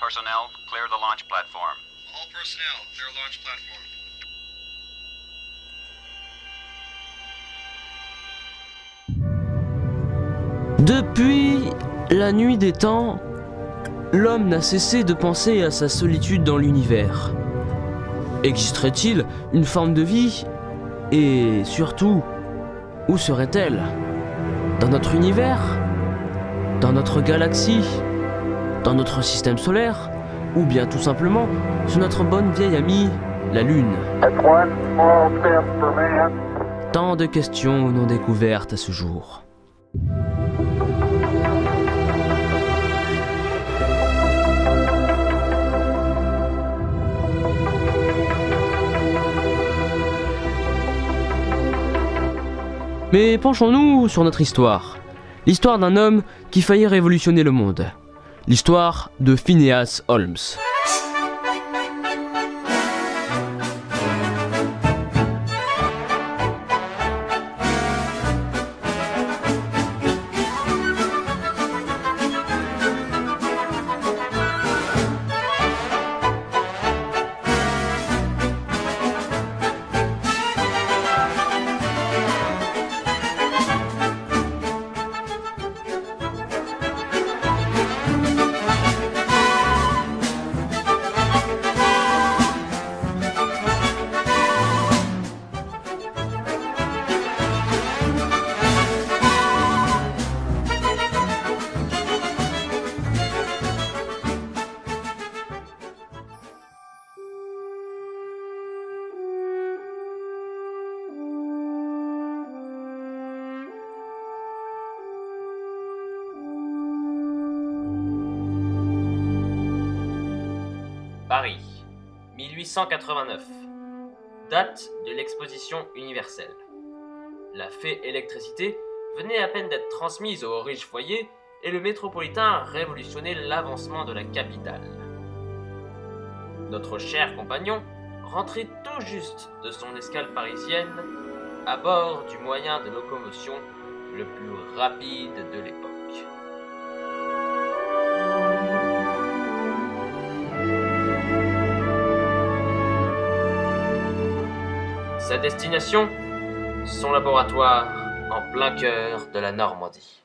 personnel, clear the launch platform. All personnel, clear launch platform. Depuis la nuit des temps, l'homme n'a cessé de penser à sa solitude dans l'univers. Existerait-il une forme de vie? Et surtout, où serait-elle? Dans notre univers? Dans notre galaxie? Dans notre système solaire? Ou bien tout simplement sur notre bonne vieille amie, la Lune? Tant de questions non découvertes à ce jour. Mais penchons-nous sur notre histoire. L'histoire d'un homme qui faillit révolutionner le monde. L'histoire de Phineas Holmes. Paris, 1889. Date de l'exposition universelle. La fée électricité venait à peine d'être transmise aux riches foyers et le métropolitain révolutionnait l'avancement de la capitale. Notre cher compagnon rentrait tout juste de son escale parisienne à bord du moyen de locomotion le plus rapide de l'époque. Sa destination, son laboratoire en plein cœur de la Normandie.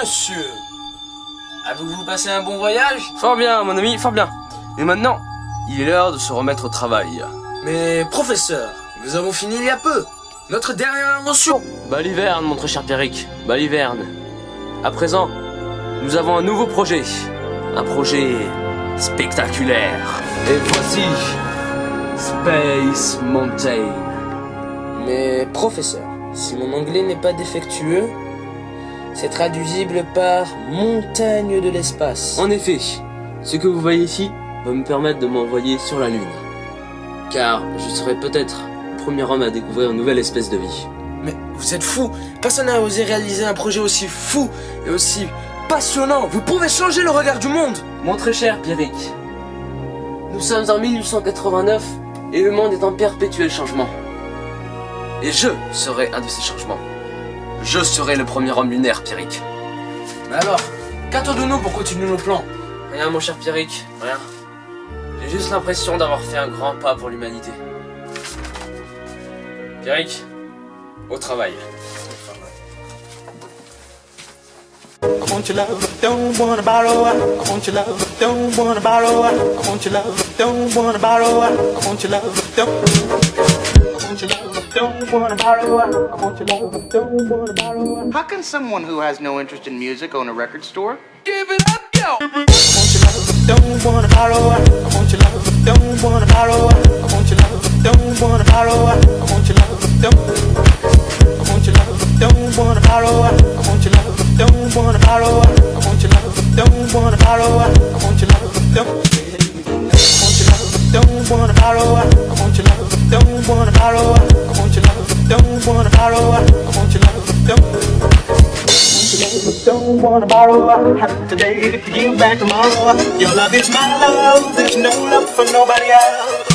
Monsieur, avez-vous passé un bon voyage? Fort bien, mon ami, fort bien. Mais maintenant, il est l'heure de se remettre au travail. Mais professeur, nous avons fini il y a peu. Notre dernière invention. Baliverne, mon très cher Pierrick, Baliverne. À présent, nous avons un nouveau projet. Un projet spectaculaire. Et voici Space Mountain. Mais professeur, si mon anglais n'est pas défectueux, c'est traduisible par montagne de l'espace. En effet, ce que vous voyez ici va me permettre de m'envoyer sur la Lune. Car je serai peut-être le premier homme à découvrir une nouvelle espèce de vie. Mais vous êtes fou. Personne n'a osé réaliser un projet aussi fou et aussi passionnant. Vous pouvez changer le regard du monde. Mon très cher Pierrick, nous sommes en 1889 et le monde est en perpétuel changement. Et je serai un de ces changements. Je serai le premier homme lunaire, Pierrick. Mais alors, qu'attendons-nous pour continuer nos plans? Rien, mon cher Pierrick, rien. J'ai juste l'impression d'avoir fait un grand pas pour l'humanité. Pierrick, au travail. I want your love. don't wanna borrow, I want your love, don't wanna borrow, I want your love, don't wanna borrow, I want your love, don't want your love, don't wanna borrow, I want your love, don't wanna borrow. How can someone who has no interest in music own a record store? Give it up, yo. Want your love, don't wanna borrow, I want your love, don't wanna borrow, I want your love, don't wanna borrow, I want your love, don't want your love, don't wanna borrow, I want your love, don't wanna borrow, I want your love, don't wanna borrow, I want your love, don't want your love, don't wanna borrow, I want your love, don't wanna borrow, I want your love, don't wanna borrow, I want your love, don't wanna borrow, I have today to give you back tomorrow. Your love is my love, there's no love for nobody else.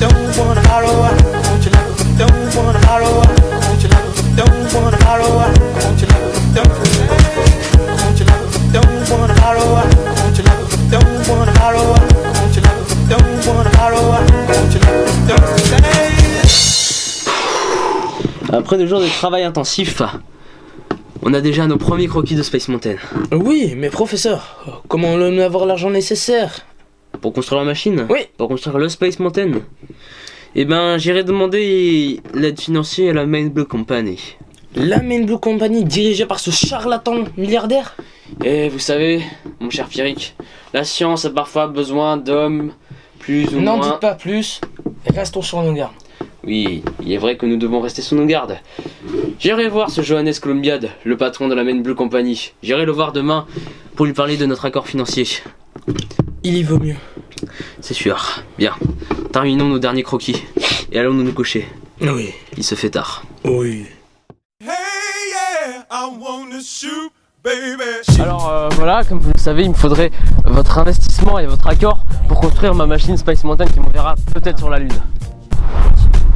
Don't wanna borrow, I want your love, don't wanna borrow, I want your love, don't wanna borrow, I want your love, don't want your love, don't wanna borrow, I want your love, don't wanna borrow, I want your love, don't wanna borrow, I want your love, don't. Après 2 jours de travail intensif, on a déjà nos premiers croquis de Space Mountain. Oui, mais professeur, comment l'on va avoir l'argent nécessaire? Pour construire la machine? Oui. Pour construire le Space Mountain? Eh ben, j'irai demander l'aide financière à la Main Blue Company. La Main Blue Company dirigée par ce charlatan milliardaire? Et vous savez, mon cher Pierrick, la science a parfois besoin d'hommes plus ou N'en moins... dites pas plus, restons sur nos gardes. Oui, il est vrai que nous devons rester sous nos gardes. J'irai voir ce Johannes Colombiad, le patron de la Main Blue Company. J'irai le voir demain pour lui parler de notre accord financier. Il y vaut mieux. C'est sûr. Bien. Terminons nos derniers croquis. Et allons nous coucher. Oui. Il se fait tard. Oui. Alors voilà, comme vous le savez, il me faudrait votre investissement et votre accord pour construire ma machine Space Mountain qui m'enverra peut-être sur la Lune.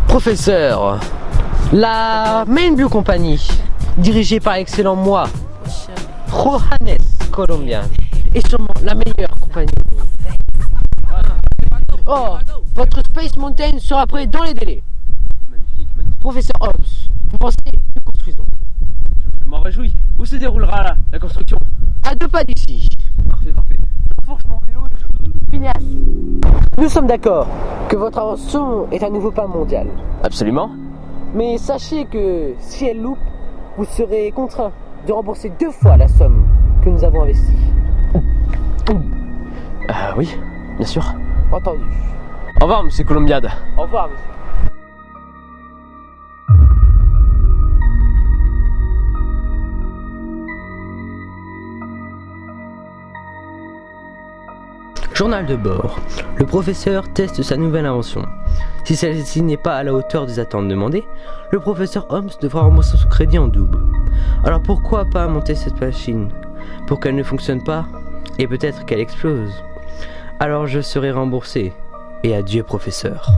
Professeur, la Main Blue Company, dirigée par l'excellent moi, Johannes Colombian, est sûrement la meilleure compagnie. Oh, votre Space Mountain sera prêt dans les délais. Magnifique, magnifique. Professeur Holmes, vous pensez que nous construisons? Je m'en réjouis. Où se déroulera la construction? À 2 pas d'ici. Parfait, parfait. J'enfourche mon vélo et je... Phineas, nous sommes d'accord que votre invention est un nouveau pas mondial. Absolument. Mais sachez que si elle loupe, vous serez contraint de rembourser 2 fois la somme que nous avons investie. Oui, bien sûr. Entendu. Au revoir, monsieur Colombiad. Au revoir, monsieur. Journal de bord. Le professeur teste sa nouvelle invention. Si celle-ci n'est pas à la hauteur des attentes demandées, le professeur Holmes devra rembourser son crédit en double. Alors pourquoi pas monter cette machine? Pour qu'elle ne fonctionne pas et peut-être qu'elle explose. Alors je serai remboursé. Et adieu professeur.